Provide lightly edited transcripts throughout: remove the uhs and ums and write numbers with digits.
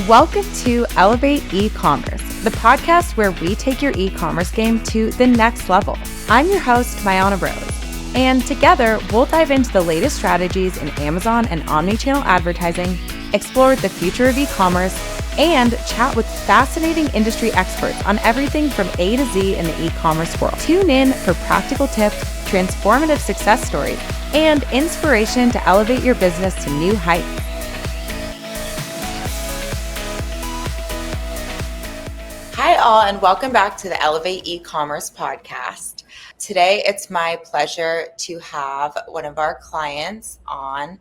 Welcome to Elevate E-commerce, the podcast where we take your e-commerce game to the next level. I'm your host, Mayana Rose, and together we'll dive into the latest strategies in Amazon and omnichannel advertising, explore the future of e-commerce, and chat with fascinating industry experts on everything from A to Z in the e-commerce world. Tune in for practical tips, transformative success stories, and inspiration to elevate your business to new heights. Hi all, and welcome back to the Elevate E-commerce podcast. Today, it's my pleasure to have one of our clients on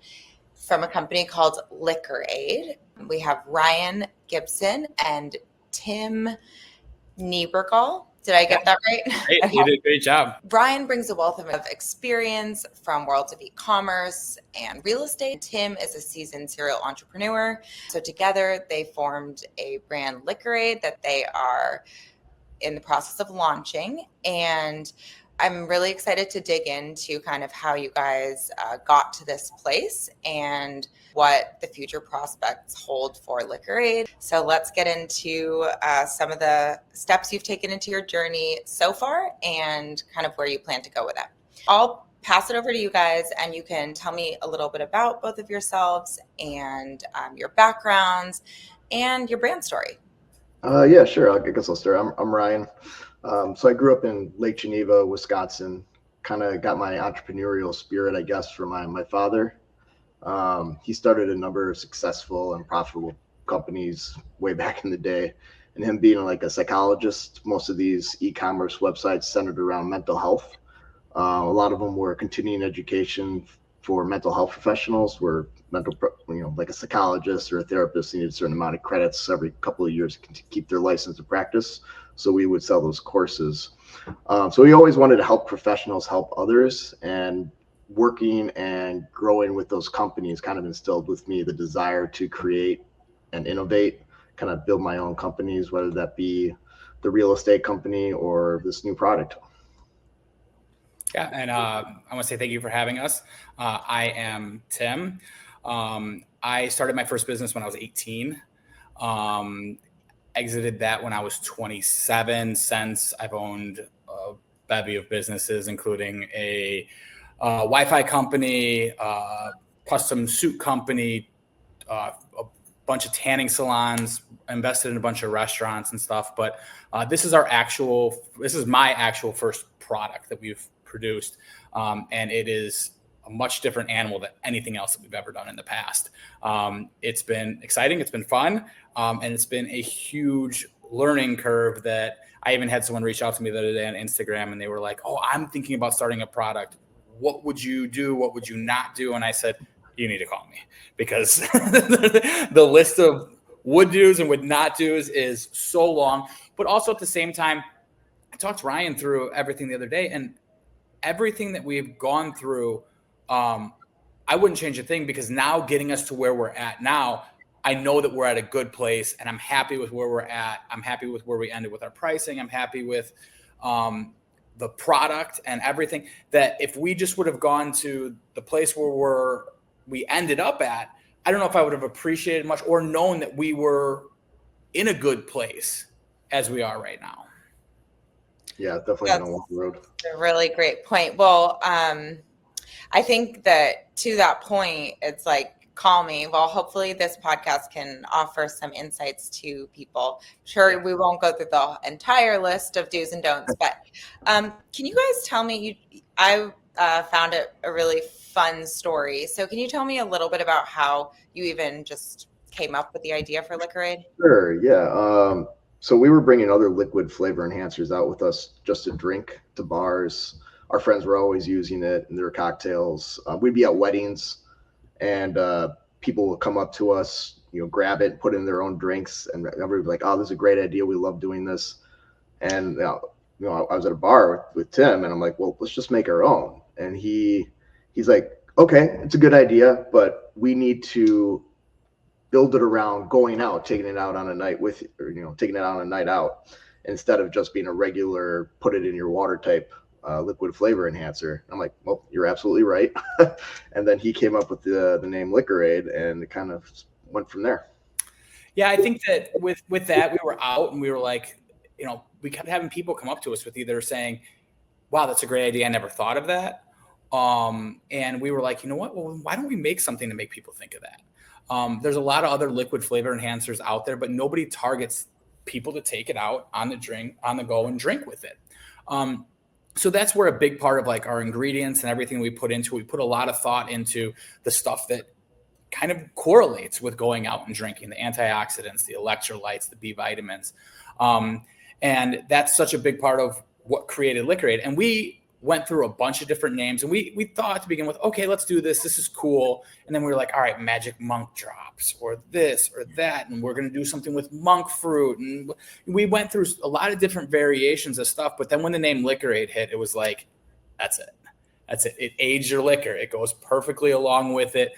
from a company called LiqrAid. We have Ryan Gibson and Tim Niebergall. Did I get that right? Great. You did a great job. Ryan brings a wealth of experience from worlds of e-commerce and real estate. Tim is a seasoned serial entrepreneur. So together they formed a brand LiqrAid that they are in the process of launching. And I'm really excited to dig into kind of how you guys got to this place and what the future prospects hold for LiqrAid. So let's get into some of the steps you've taken into your journey so far and kind of where you plan to go with it. I'll pass it over to you guys and you can tell me a little bit about both of yourselves and your backgrounds and your brand story. Yeah, sure. I guess I'll start. I'm Ryan. So I grew up in Lake Geneva, Wisconsin. Kind of got my entrepreneurial spirit, I guess, from my father. He started a number of successful and profitable companies way back in the day. And him being like a psychologist, most of these e-commerce websites centered around mental health. A lot of them were continuing education for mental health professionals, where like a psychologist or a therapist needed a certain amount of credits every couple of years to keep their license to practice. So we would sell those courses. So we always wanted to help professionals help others, and working and growing with those companies kind of instilled with me the desire to create and innovate, kind of build my own companies, whether that be the real estate company or this new product. Yeah, and I want to say thank you for having us. I am Tim. I started my first business when I was 18. Exited that when I was 27. Since I've owned a bevy of businesses, including a Wi-Fi company, custom suit company, a bunch of tanning salons, invested in a bunch of restaurants and stuff. But this is my actual first product that we've produced. And it is a much different animal than anything else that we've ever done in the past. It's been exciting. It's been fun. And it's been a huge learning curve that I even had someone reach out to me the other day on Instagram, and they were like, "Oh, I'm thinking about starting a product. What would you do? What would you not do?" And I said, "You need to call me," because the list of would do's and would not do's is so long. But also at the same time, I talked to Ryan through everything the other day, and everything that we've gone through, I wouldn't change a thing, because now getting us to where we're at now, I know that we're at a good place, and I'm happy with where we're at. I'm happy with where we ended with our pricing. I'm happy with the product and everything. That if we just would have gone to the place where we ended up at, I don't know if I would have appreciated much or known that we were in a good place as we are right now. Yeah, definitely going to walk the road. A really great point. Well, I think that to that point, it's like, call me. Well, hopefully this podcast can offer some insights to people. Sure, we won't go through the entire list of do's and don'ts, but can you guys tell me, I found it a really fun story. So can you tell me a little bit about how you even just came up with the idea for LiqrAid? Sure, yeah. So we were bringing other liquid flavor enhancers out with us just to drink to bars. Our friends were always using it in their cocktails. We'd be at weddings, and people would come up to us, grab it, put in their own drinks, and everybody would be like, "Oh, this is a great idea. We love doing this." And I was at a bar with Tim, and I'm like, "Well, let's just make our own." And he's like, "Okay, it's a good idea, but we need to build it around going out, taking it out on a night taking it out on a night out, instead of just being a regular put it in your water type liquid flavor enhancer." I'm like, "Well, you're absolutely right." And then he came up with the name LiqrAid, and it kind of went from there. Yeah, I think that with that, we were out and we were like, we kept having people come up to us with either saying, wow, that's a great idea. I never thought of that. And we were like, you know what? Well, why don't we make something to make people think of that? There's a lot of other liquid flavor enhancers out there, but nobody targets people to take it out on the go and drink with it. So that's where a big part of like our ingredients and everything we put into, we put a lot of thought into the stuff that kind of correlates with going out and drinking, the antioxidants, the electrolytes, the B vitamins. And that's such a big part of what created LiqrAid. And we went through a bunch of different names, and we thought to begin with, okay, let's do this. This is cool. And then we were like, all right, magic monk drops or this or that. And we're going to do something with monk fruit. And we went through a lot of different variations of stuff. But then when the name LiqrAid hit, it was like, that's it. That's it. It aids your liquor. It goes perfectly along with it.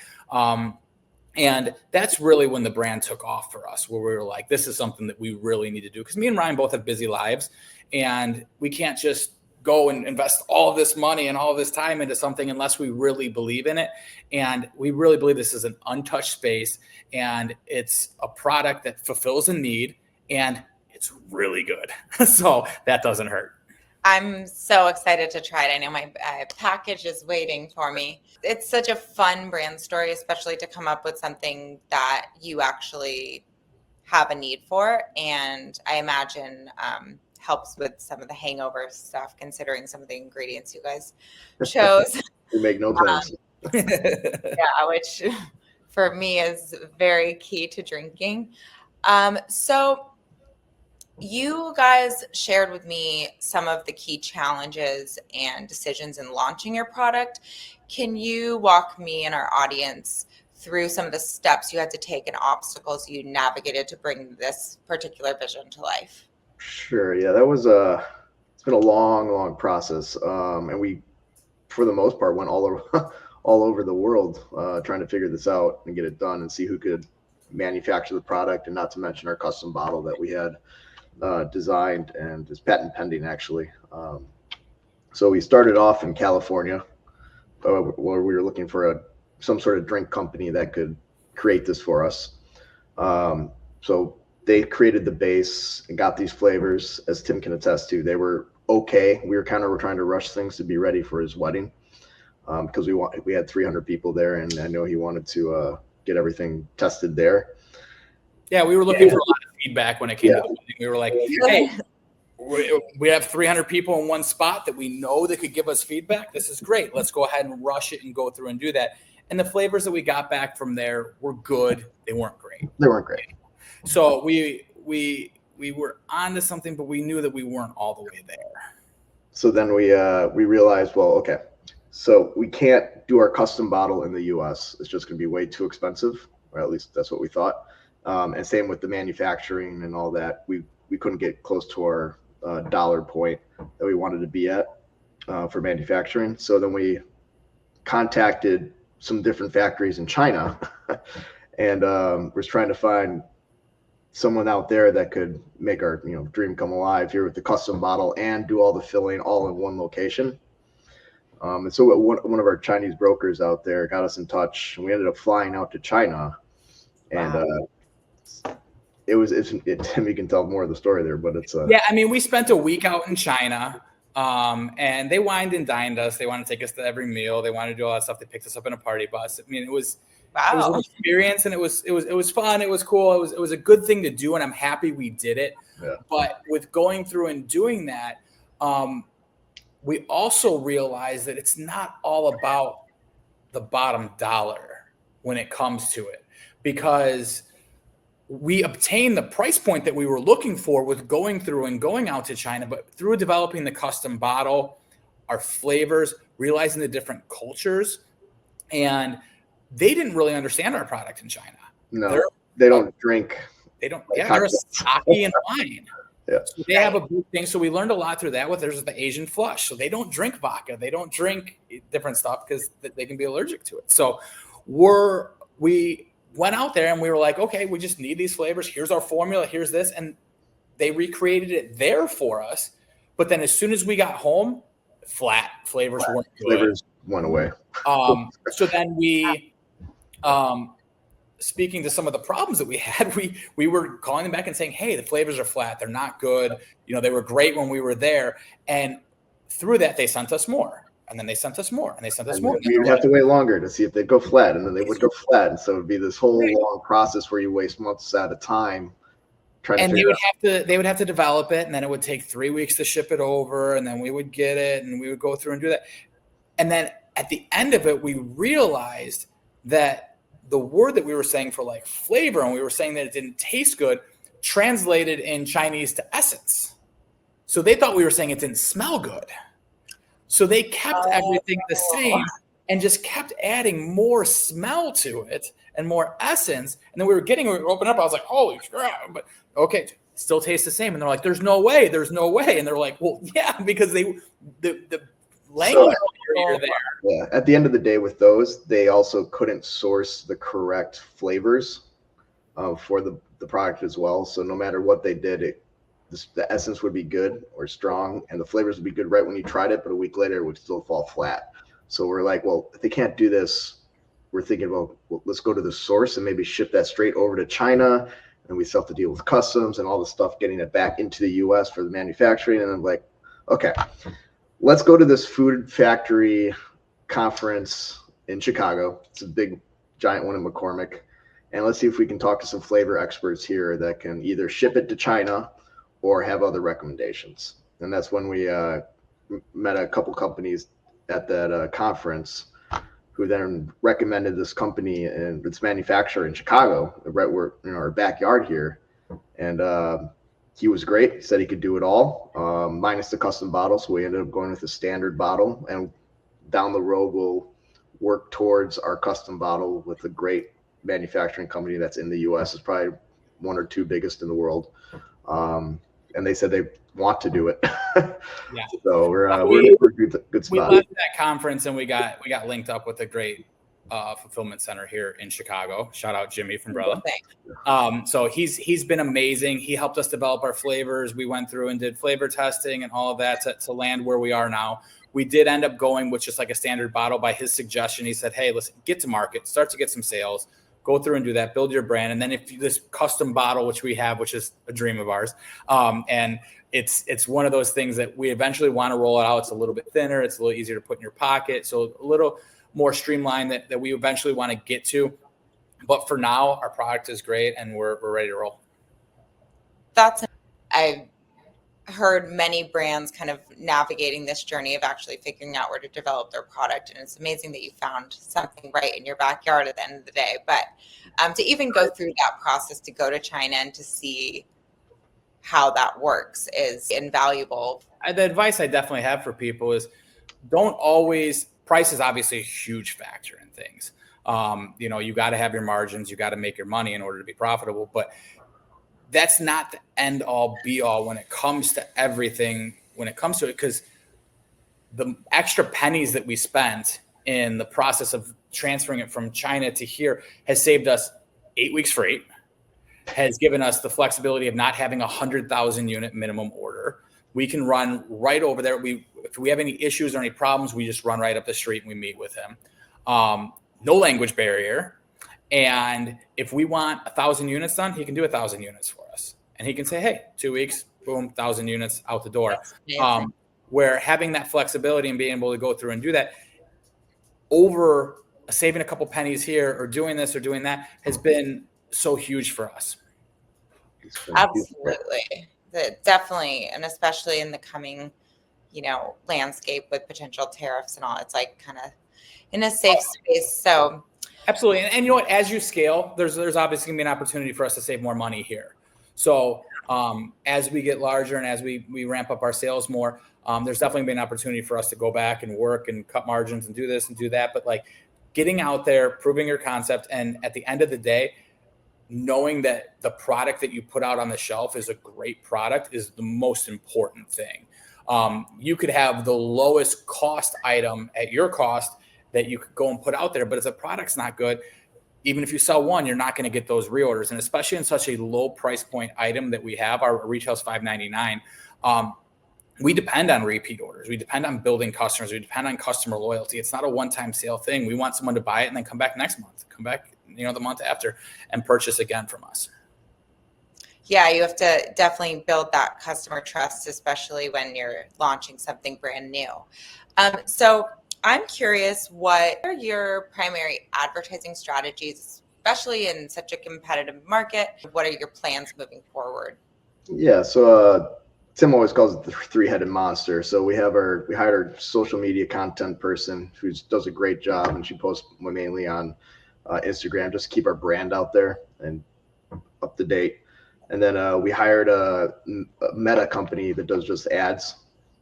And that's really when the brand took off for us, where we were like, this is something that we really need to do. Because me and Ryan both have busy lives, and we can't just go and invest all of this money and all of this time into something unless we really believe in it. And we really believe this is an untouched space, and it's a product that fulfills a need, and it's really good. So that doesn't hurt. I'm so excited to try it. I know my package is waiting for me. It's such a fun brand story, especially to come up with something that you actually have a need for. And I imagine helps with some of the hangover stuff, considering some of the ingredients you guys chose. We make no plans. Yeah, which for me is very key to drinking. So you guys shared with me some of the key challenges and decisions in launching your product. Can you walk me and our audience through some of the steps you had to take and obstacles you navigated to bring this particular vision to life? Sure. Yeah, it's been a long process. And we, for the most part, went all over the world trying to figure this out and get it done and see who could manufacture the product, and not to mention our custom bottle that we had designed and is patent pending, actually. So we started off in California, where we were looking for some sort of drink company that could create this for us. So they created the base and got these flavors, as Tim can attest to. They were okay. We were trying to rush things to be ready for his wedding, because we had 300 people there, and I know he wanted to get everything tested there. Yeah, we were looking for a lot of feedback when it came to the wedding. We were like, hey, we have 300 people in one spot that we know that could give us feedback. This is great. Let's go ahead and rush it and go through and do that. And the flavors that we got back from there were good. They weren't great. They weren't great. So we were onto something, but we knew that we weren't all the way there. So then we realized, well, okay, so we can't do our custom bottle in the U.S. It's just going to be way too expensive, or at least that's what we thought. And same with the manufacturing and all that. We couldn't get close to our dollar point that we wanted to be at for manufacturing. So then we contacted some different factories in China and was trying to find someone out there that could make our dream come alive here with the custom bottle and do all the filling all in one location. And so one of our Chinese brokers out there got us in touch, and we ended up flying out to China. And Tim, you can tell more of the story there, but it's yeah. I mean, we spent a week out in China, and they wined and dined us. They wanted to take us to every meal. They wanted to do all that stuff. They picked us up in a party bus. I mean, it was an experience, and it was fun. It was cool. It was a good thing to do, and I'm happy we did it. Yeah. But with going through and doing that, we also realized that it's not all about the bottom dollar when it comes to it, because we obtained the price point that we were looking for with going through and going out to China, but through developing the custom bottle, our flavors, realizing the different cultures, and they didn't really understand our product in China. No, they don't drink. They don't. Yeah, they're sake and wine. Yeah. So they have a big thing. So we learned a lot through that. There's the Asian flush. So they don't drink vodka. They don't drink different stuff because they can be allergic to it. So we went out there and we were like, okay, we just need these flavors. Here's our formula. Here's this. And they recreated it there for us. But then as soon as we got home, flavors weren't good. Flavors went away. So then we speaking to some of the problems that we had, we were calling them back and saying, hey, the flavors are flat. They're not good. They were great when we were there. And through that, they sent us more. And then they sent us more, and they sent us more. We would have to wait longer to see if they'd go flat, and then they would go flat. And so it would be this whole long process where you waste months at a time trying to figure out. They would have to develop it, and then it would take 3 weeks to ship it over, and then we would get it, and we would go through and do that. And then at the end of it, we realized that the word that we were saying for like flavor, and we were saying that it didn't taste good, translated in Chinese to essence. So they thought we were saying it didn't smell good. So they kept everything the same and just kept adding more smell to it and more essence. And then we were open up. I was like, holy crap. But okay, still tastes the same. And they're like, there's no way. And they're like, well, yeah, because the language barrier there. Yeah. At the end of the day with those, they also couldn't source the correct flavors for the product as well. So no matter what they did, the essence would be good or strong, and the flavors would be good right when you tried it, but a week later it would still fall flat. So we're like, well, if they can't do this, we're thinking, well, let's go to the source and maybe ship that straight over to China, and we still have to deal with customs and all the stuff getting it back into the US for the manufacturing. And I'm like, okay, let's go to this food factory conference in Chicago. It's a big, giant one in McCormick. And let's see if we can talk to some flavor experts here that can either ship it to China or have other recommendations. And that's when we met a couple companies at that conference who then recommended this company and its manufacturer in Chicago, right where in our backyard here. And he was great. He said he could do it all, minus the custom bottle. So we ended up going with a standard bottle. And down the road, we'll work towards our custom bottle with a great manufacturing company that's in the US. It's probably one or two biggest in the world. And they said they want to do it. Yeah. So we're in a good spot. We left that conference and we got linked up with a great fulfillment center here in Chicago. Shout out Jimmy from Brella. So he's been amazing. He helped us develop our flavors. We went through and did flavor testing and all of that to land where we are now. We did end up going with just like a standard bottle by his suggestion. He said, hey, listen, get to market, start to get some sales. Go through and do that, build your brand. And then if this custom bottle, which we have, which is a dream of ours, and it's one of those things that we eventually want to roll it out. It's a little bit thinner. It's a little easier to put in your pocket. So a little more streamlined that we eventually want to get to. But for now, our product is great and we're ready to roll. I've heard many brands kind of navigating this journey of actually figuring out where to develop their product. And it's amazing that you found something right in your backyard at the end of the day. But to even go through that process, to go to China and to see how that works is invaluable. The advice I definitely have for people is price is obviously a huge factor in things. You got to have your margins, you got to make your money in order to be profitable, but that's not the end all be all when it comes to everything, because the extra pennies that we spent in the process of transferring it from China to here has saved us 8 weeks freight, has given us the flexibility of not having 100,000 unit minimum order. We can run right over there. If we have any issues or any problems, we just run right up the street and we meet with him. No language barrier. And if we want 1,000 units done, he can do 1,000 units for us. And he can say, hey, 2 weeks, boom, 1,000 units out the door. Where having that flexibility and being able to go through and do that over saving a couple pennies here or doing this or doing that has been so huge for us. Absolutely. Definitely. And especially in the coming, landscape with potential tariffs and all, it's like kind of in a safe space. So absolutely. And you know what, as you scale, there's obviously gonna be an opportunity for us to save more money here. So as we get larger and as we ramp up our sales more, there's definitely been an opportunity for us to go back and work and cut margins and do this and do that. But like getting out there, proving your concept, and at the end of the day, knowing that the product that you put out on the shelf is a great product is the most important thing. You could have the lowest cost item at your cost that you could go and put out there, but if the product's not good, even if you sell one, you're not going to get those reorders. And especially in such a low price point item that we have, our retail is $5.99. We depend on repeat orders. We depend on building customers. We depend on customer loyalty. It's not a one-time sale thing. We want someone to buy it and then come back next month, come back the month after and purchase again from us. Yeah, you have to definitely build that customer trust, especially when you're launching something brand new. So I'm curious, what are your primary advertising strategies, especially in such a competitive market? What are your plans moving forward? Yeah, so Tim always calls it the three-headed monster. So we hired our social media content person who does a great job, and she posts mainly on Instagram just to keep our brand out there and up to date. And then we hired a Meta company that does just ads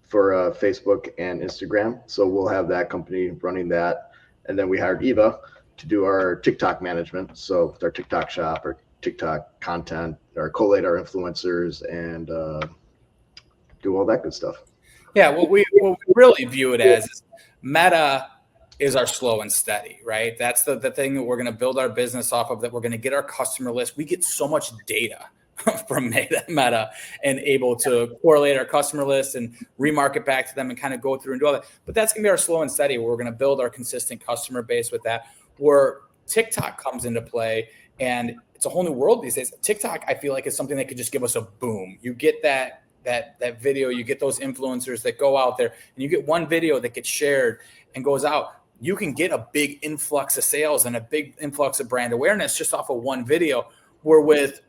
for Facebook and Instagram. So we'll have that company running that. And then we hired Eva to do our TikTok management. So with our TikTok shop, our TikTok content, or collate our influencers, and do all that good stuff. Yeah, what we really view it as is Meta is our slow and steady, right? That's the thing that we're going to build our business off of, that we're going to get our customer list. We get so much data from Meta and able to correlate our customer list and remarket back to them and kind of go through and do all that. But that's going to be our slow and steady. We're going to build our consistent customer base with that. Where TikTok comes into play, and it's a whole new world these days. TikTok, I feel like, is something that could just give us a boom. You get that video, you get those influencers that go out there, and you get one video that gets shared and goes out. You can get a big influx of sales and a big influx of brand awareness just off of one video. Where with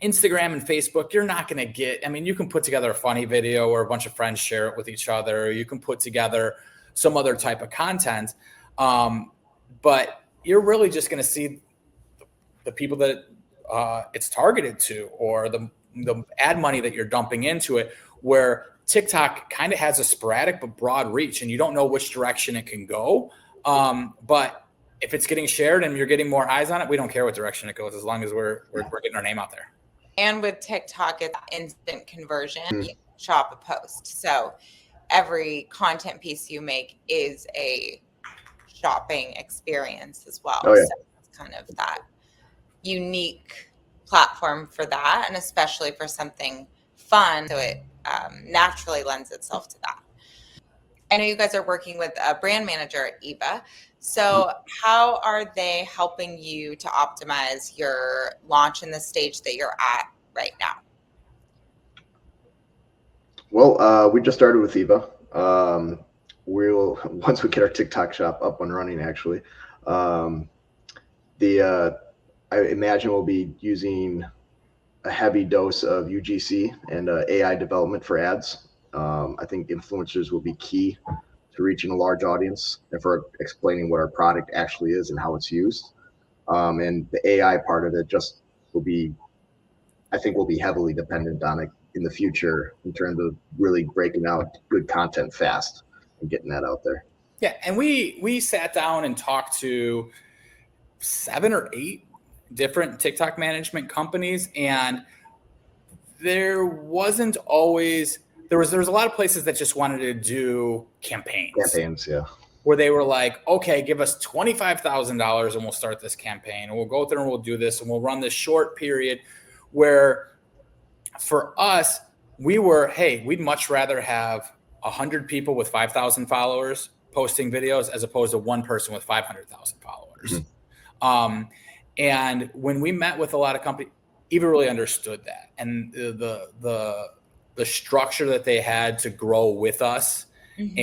Instagram and Facebook, you're not going to get, you can put together a funny video or a bunch of friends share it with each other, or you can put together some other type of content. But you're really just going to see the people that it's targeted to, or the ad money that you're dumping into it, where TikTok kind of has a sporadic but broad reach, and you don't know which direction it can go. But if it's getting shared and you're getting more eyes on it, we don't care what direction it goes, as long as we're getting our name out there. And with TikTok, it's instant conversion. You shop a post. So every content piece you make is a shopping experience as well. Oh, yeah. So it's kind of that unique platform for that, and especially for something fun. So it naturally lends itself to that. I know you guys are working with a brand manager at Eva. So how are they helping you to optimize your launch in the stage that you're at right now? Well, we just started with Eva. We'll, once we get our TikTok shop up and running, actually, I imagine we'll be using a heavy dose of UGC and AI development for ads. I think influencers will be key to reaching a large audience and for explaining what our product actually is and how it's used. And the AI part of it just will be, I think we'll be heavily dependent on it in the future in terms of really breaking out good content fast and getting that out there. Yeah, and we sat down and talked to 7 or 8 different TikTok management companies, and there was a lot of places that just wanted to do campaigns, yeah, where they were like, okay, give us $25,000 and we'll start this campaign, and we'll go through and we'll do this, and we'll run this short period. Where for us, we'd much rather have 100 people with 5,000 followers posting videos as opposed to one person with 500,000 followers. Mm-hmm. And when we met with a lot of companies, Eva really understood that, and the structure that they had to grow with us, mm-hmm.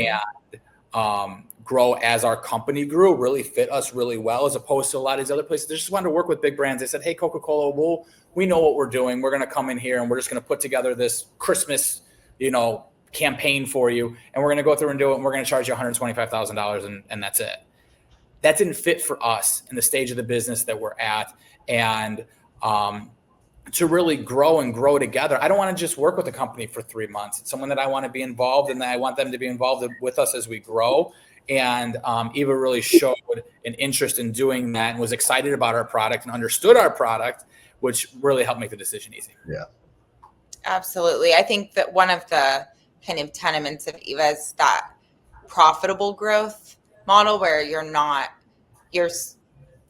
and grow as our company grew really fit us really well, as opposed to a lot of these other places. They just wanted to work with big brands. They said, hey, Coca-Cola, we know what we're doing. We're going to come in here and we're just going to put together this Christmas, campaign for you. And we're going to go through and do it. And we're going to charge you $125,000 and that's it. That didn't fit for us in the stage of the business that we're at. And to really grow together, I don't want to just work with a company for 3 months. It's someone that I want to be involved in, and I want them to be involved with us as we grow. And Eva really showed an interest in doing that and was excited about our product and understood our product, which really helped make the decision easy. Yeah, absolutely. I think that one of the kind of tenements of Eva is that profitable growth model, where you're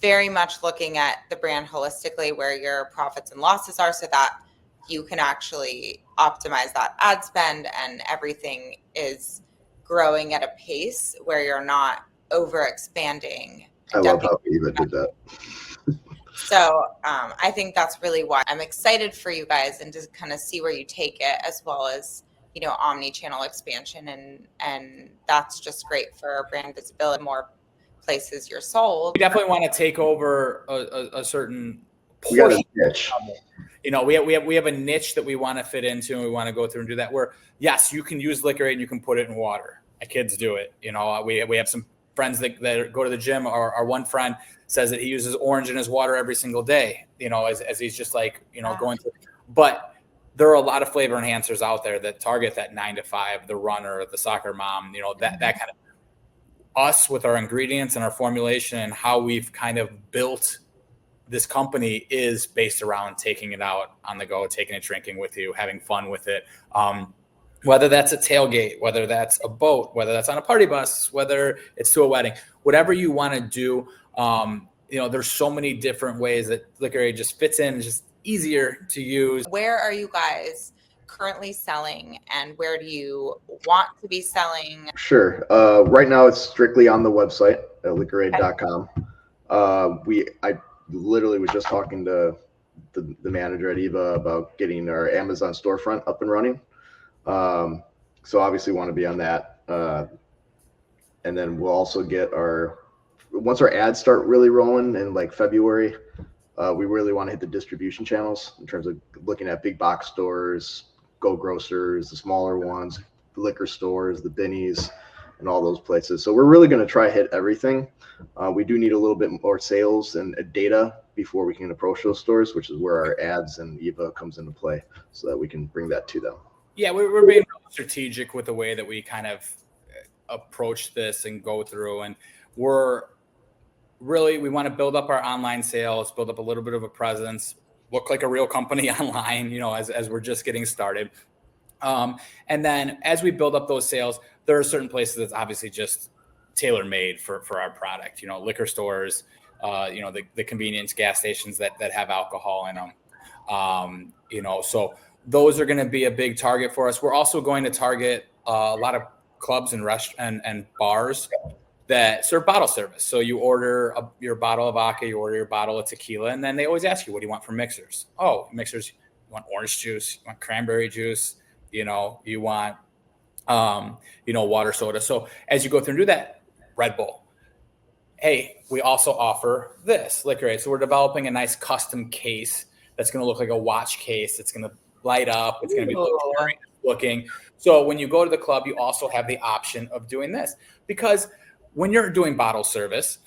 very much looking at the brand holistically, where your profits and losses are, so that you can actually optimize that ad spend and everything is growing at a pace where you're not over expanding. I love how Eva did that. So I think that's really why I'm excited for you guys and to kind of see where you take it, as well as, omni-channel expansion. And that's just great for brand visibility, more places you're sold. We definitely want to take over a certain We got a portion. niche. We have a niche that we want to fit into, and we want to go through and do that. Where yes, you can use LiqrAid and you can put it in water. My kids do it. We have some friends that go to the gym. Our one friend says that he uses orange in his water every single day. As he's just like going through. But there are a lot of flavor enhancers out there that target that 9 to 5, the runner, the soccer mom. That kind of us with our ingredients and our formulation and how we've kind of built this company is based around taking it out on the go, taking it drinking with you, having fun with it. Whether that's a tailgate, whether that's a boat, whether that's on a party bus, whether it's to a wedding, whatever you want to do. There's so many different ways that LiqrAid just fits in, just easier to use. Where are you guys currently selling, and where do you want to be selling? Sure. Right now it's strictly on the website at LiqrAid.com. I literally was just talking to the manager at Eva about getting our Amazon storefront up and running. So obviously want to be on that. And then we'll also get once our ads start really rolling in like February, we really want to hit the distribution channels in terms of looking at big box stores, Go Grocers, the smaller ones, the liquor stores, the Binnies, and all those places. So we're really going to try hit everything. We do need a little bit more sales and data before we can approach those stores, which is where our ads and Eva comes into play, so that we can bring that to them. Yeah, we're being strategic with the way that we kind of approach this and go through. And we want to build up our online sales, build up a little bit of a presence, look like a real company online, as we're just getting started. And then as we build up those sales, there are certain places that's obviously just tailor-made for our product, liquor stores, the convenience gas stations that have alcohol in them. So those are going to be a big target for us. We're also going to target a lot of clubs and and bars that serve bottle service. So you order your bottle of vodka, you order your bottle of tequila, and then they always ask you, what do you want for mixers? Oh, mixers, you want orange juice, you want cranberry juice, you want, water soda. So as you go through and do that, Red Bull. Hey, we also offer this LiqrAid. So we're developing a nice custom case that's going to look like a watch case. It's going to light up. It's going to be looking. So when you go to the club, you also have the option of doing this, because when you're doing bottle service,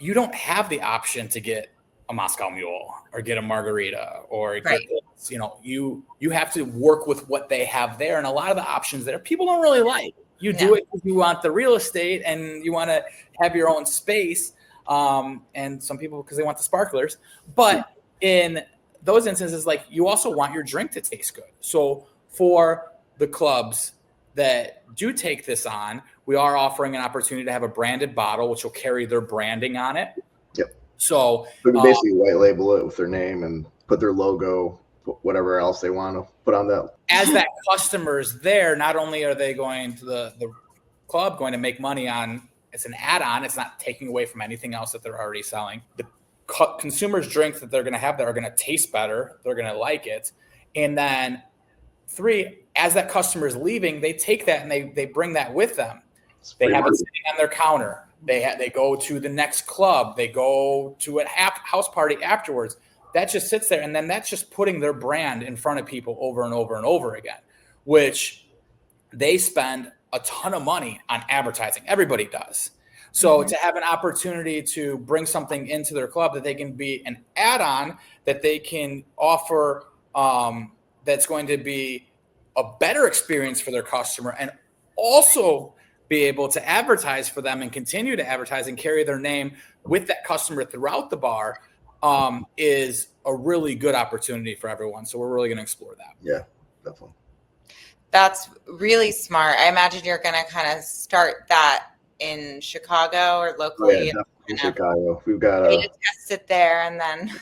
you don't have the option to get a Moscow Mule or get a margarita or get this, you have to work with what they have there. And a lot of the options there, people don't really like. You do it because you want the real estate and you want to have your own space. And some people because they want the sparklers. But in those instances, like, you also want your drink to taste good. So for the clubs that do take this on, we are offering an opportunity to have a branded bottle, which will carry their branding on it. Yep. So we can basically white label it with their name and put their logo, whatever else they want to put on that. As that customer's there, not only are they going to the club going to make money on, it's an add-on, it's not taking away from anything else that they're already selling. The consumers' drinks that they're going to have that are going to taste better, they're going to like it. And then 3, as that customer is leaving, they take that and they bring that with them. They have it sitting on their counter. They go to the next club. They go to a house party afterwards. That just sits there, and then that's just putting their brand in front of people over and over and over again, which they spend a ton of money on advertising. Everybody does. So to have an opportunity to bring something into their club that they can be an add-on, that they can offer, that's going to be a better experience for their customer, and also be able to advertise for them and continue to advertise and carry their name with that customer throughout the bar, is a really good opportunity for everyone. So we're really going to explore that. Yeah, definitely. That's really smart. I imagine you're going to kind of start that in Chicago or locally. Yeah, definitely in Chicago. We've got to test it there, and then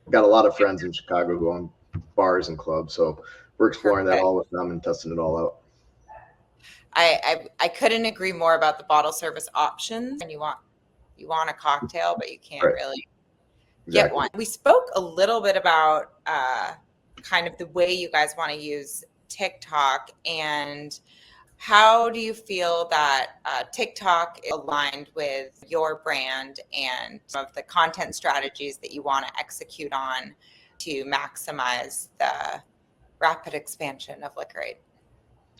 got a lot of friends in Chicago who own bars and clubs. So we're exploring that all with them and testing it all out. I couldn't agree more about the bottle service options. And you want a cocktail, but you can't really get one. We spoke a little bit about kind of the way you guys want to use TikTok, and how do you feel that TikTok is aligned with your brand and some of the content strategies that you want to execute on to maximize the rapid expansion of LiqrAid?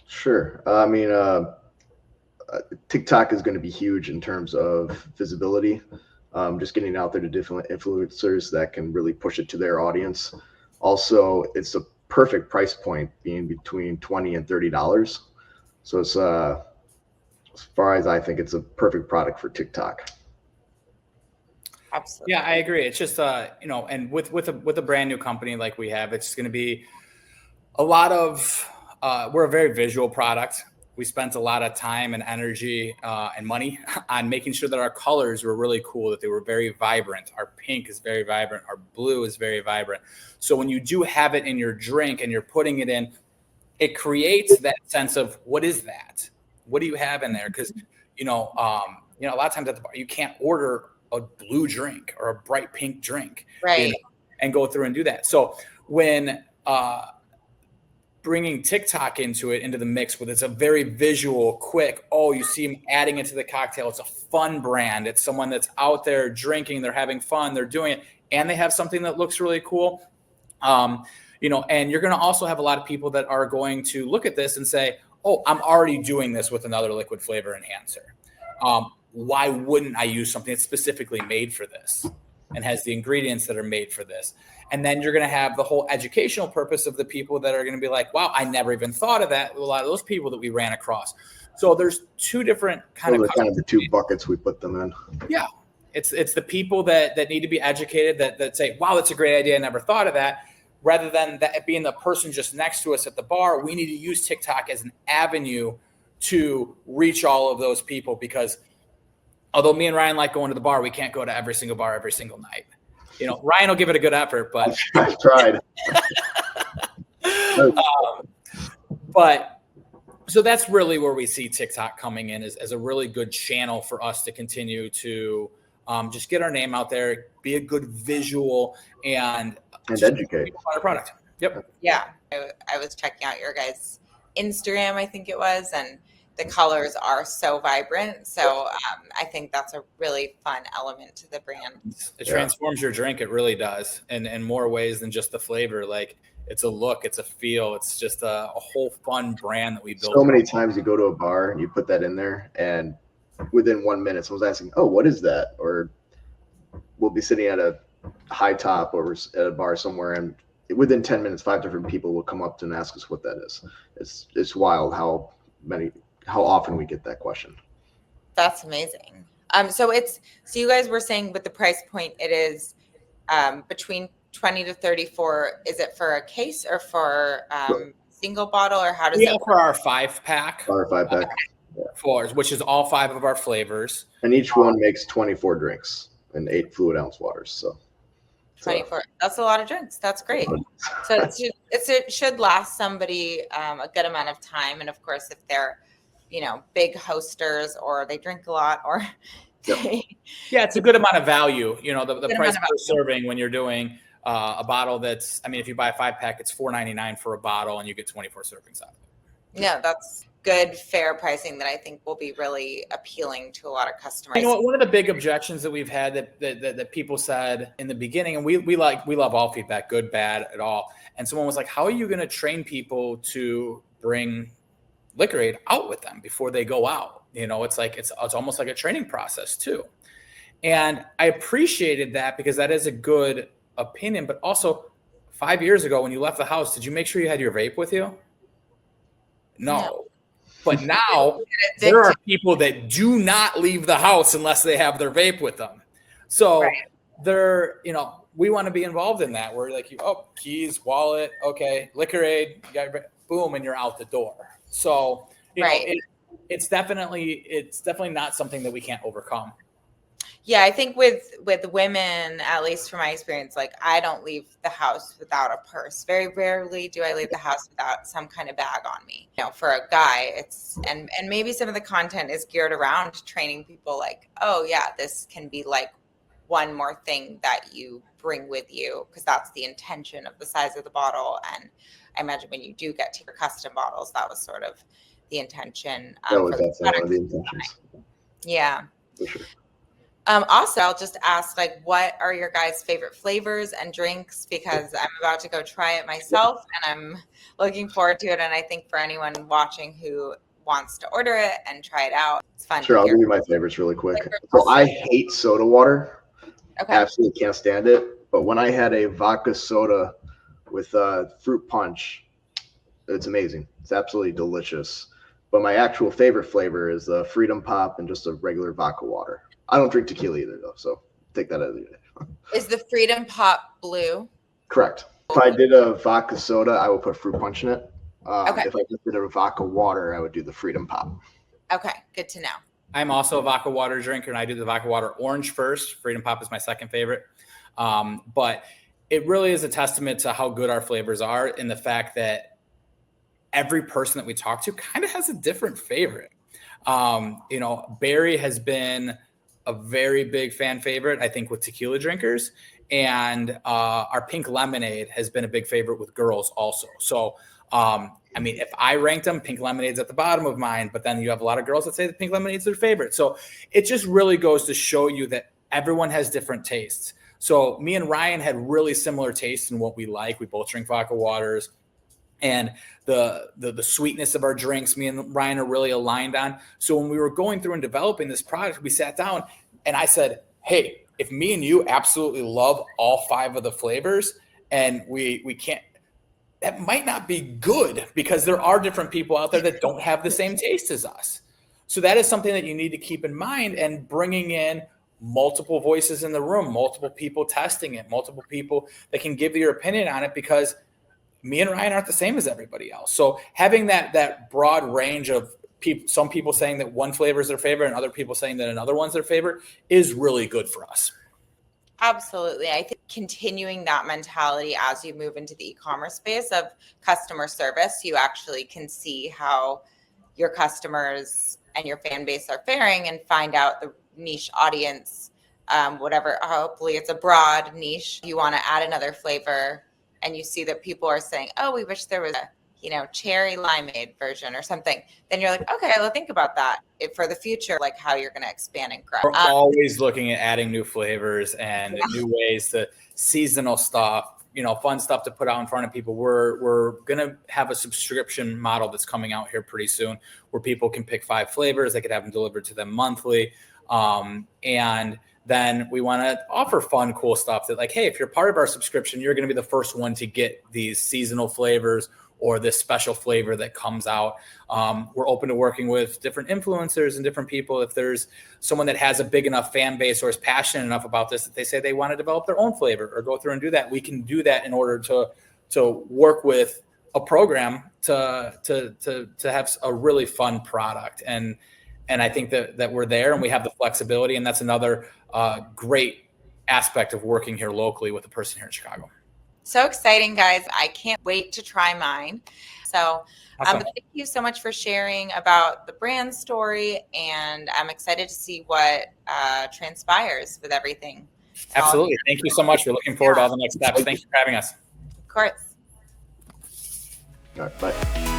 Sure. I mean, TikTok is going to be huge in terms of visibility. Just getting out there to different influencers that can really push it to their audience. Also, it's a perfect price point, being between $20 and $30. So it's as far as I think, it's a perfect product for TikTok. Absolutely. Yeah, I agree. It's just and with a brand new company like we have, it's going to be a lot of we're a very visual product. We spent a lot of time and energy and money on making sure that our colors were really cool, that they were very vibrant. Our pink is very vibrant. Our blue is very vibrant. So when you do have it in your drink and you're putting it in, it creates that sense of, what is that? What do you have in there? Because, a lot of times at the bar, you can't order a blue drink or a bright pink drink, right, and go through and do that. So when bringing TikTok into the mix with, it's a very visual, quick, you see them adding it to the cocktail. It's a fun brand. It's someone that's out there drinking, they're having fun, they're doing it, and they have something that looks really cool. And you're going to also have a lot of people that are going to look at this and say, I'm already doing this with another liquid flavor enhancer. Why wouldn't I use something that's specifically made for this and has the ingredients that are made for this? And then you're going to have the whole educational purpose of the people that are going to be like, wow, I never even thought of that. A lot of those people that we ran across. So there's two different kind of the two buckets we put them in. Yeah. It's the people that need to be educated, that say, wow, that's a great idea. I never thought of that. Rather than that being the person just next to us at the bar, we need to use TikTok as an avenue to reach all of those people, because although me and Ryan like going to the bar, we can't go to every single bar every single night. Ryan will give it a good effort, but I've tried. But so that's really where we see TikTok coming in as a really good channel for us to continue to just get our name out there, be a good visual, and educate our product. Yep. Yeah. I was checking out your guys' Instagram, I think it was, and the colors are so vibrant. So I think that's a really fun element to the brand. It transforms your drink. It really does. And in more ways than just the flavor. Like, it's a look, it's a feel. It's just a whole fun brand that we built. So many times you go to a bar and you put that in there, and within 1 minute, someone's asking, what is that? Or we'll be sitting at a high top or at a bar somewhere, and within 10 minutes, 5 different people will come up to and ask us what that is. It's wild how often we get that question. That's amazing. So you guys were saying with the price point, it is between 20 to 34. Is it for a case or for single bottle, or how does it work? For our 5-pack. Our 5-pack. Floors, which is all 5 of our flavors. And each one makes 24 drinks and 8 fluid ounce waters. So 24. That's a lot of drinks. That's great. So it should last somebody a good amount of time. And of course, if they're, big hosters or they drink a lot, or it's a good amount of value. The price per serving when you're doing a bottle that's, if you buy a 5-pack, it's $4.99 for a bottle and you get 24 servings out of it. Yeah, that's good, fair pricing that I think will be really appealing to a lot of customers. One of the big objections that we've had that people said in the beginning, and we love all feedback, good, bad, at all. And someone was like, how are you going to train people to bring LiqrAid out with them before they go out? It's like, it's almost like a training process too. And I appreciated that, because that is a good opinion. But also, 5 years ago when you left the house, did you make sure you had your vape with you? No. But now there are people that do not leave the house unless they have their vape with them. So they're, we want to be involved in that. We're like, keys, wallet, okay, LiqrAid, boom, and you're out the door. So it's definitely not something that we can't overcome. Yeah, I think with women, at least from my experience, like, I don't leave the house without a purse. Very rarely do I leave the house without some kind of bag on me. For a guy, it's and maybe some of the content is geared around training people like, this can be like one more thing that you bring with you, because that's the intention of the size of the bottle. And I imagine when you do get to your custom bottles, that was sort of the intention. That was for the definitely one of the product. intentions. Yeah. For sure. Also, I'll just ask, like, what are your guys' favorite flavors and drinks? Because I'm about to go try it myself, and I'm looking forward to it. And I think for anyone watching who wants to order it and try it out, it's fun. Sure, to I'll hear. give you my favorites really quick. So I hate soda water. Okay. Absolutely can't stand it. But when I had a vodka soda with fruit punch, it's amazing. It's absolutely delicious. But my actual favorite flavor is the Freedom Pop and just a regular vodka water. I don't drink tequila either, though, so take that out of the day. Is the Freedom Pop blue? Correct. If I did a vodka soda, I would put fruit punch in it. Okay. If I just did a vodka water, I would do the Freedom Pop. Okay, good to know. I'm also a vodka water drinker, and I do the vodka water orange first. Freedom Pop is my second favorite. But it really is a testament to how good our flavors are, in the fact that every person that we talk to kind of has a different favorite. Berry has been a very big fan favorite, I think, with tequila drinkers. And our pink lemonade has been a big favorite with girls also. So, if I ranked them, pink lemonade's at the bottom of mine, but then you have a lot of girls that say that pink lemonade's their favorite. So it just really goes to show you that everyone has different tastes. So me and Ryan had really similar tastes in what we like. We both drink vodka waters. And the sweetness of our drinks, me and Ryan are really aligned on. So when we were going through and developing this product, we sat down and I said, hey, if me and you absolutely love all 5 of the flavors and we can't, that might not be good, because there are different people out there that don't have the same taste as us. So that is something that you need to keep in mind, and bringing in multiple voices in the room, multiple people testing it, multiple people that can give your opinion on it, because me and Ryan aren't the same as everybody else. So having that broad range of people, some people saying that one flavor is their favorite and other people saying that another one's their favorite, is really good for us. Absolutely. I think continuing that mentality as you move into the e-commerce space of customer service, you actually can see how your customers and your fan base are faring and find out the niche audience, whatever, hopefully it's a broad niche. You want to add another flavor and you see that people are saying, oh, we wish there was a cherry limeade version or something, then you're like, okay, well, think about that for the future, like how you're going to expand and grow. We're always looking at adding new flavors and new ways to seasonal stuff, fun stuff to put out in front of people. We're going to have a subscription model that's coming out here pretty soon, where people can pick 5 flavors. They could have them delivered to them monthly. And then we want to offer fun, cool stuff that, like, hey, if you're part of our subscription, you're going to be the first one to get these seasonal flavors or this special flavor that comes out. We're open to working with different influencers and different people. If there's someone that has a big enough fan base or is passionate enough about this that they say they want to develop their own flavor or go through and do that, we can do that in order to work with a program to have a really fun product. And I think that we're there and we have the flexibility, and that's another great aspect of working here locally with a person here in Chicago. So exciting, guys. I can't wait to try mine. So Awesome. Thank you so much for sharing about the brand story, and I'm excited to see what transpires with everything. Absolutely. Thank you so much. We're looking forward to all the next steps. Thank you for having us. Of course. All right, bye.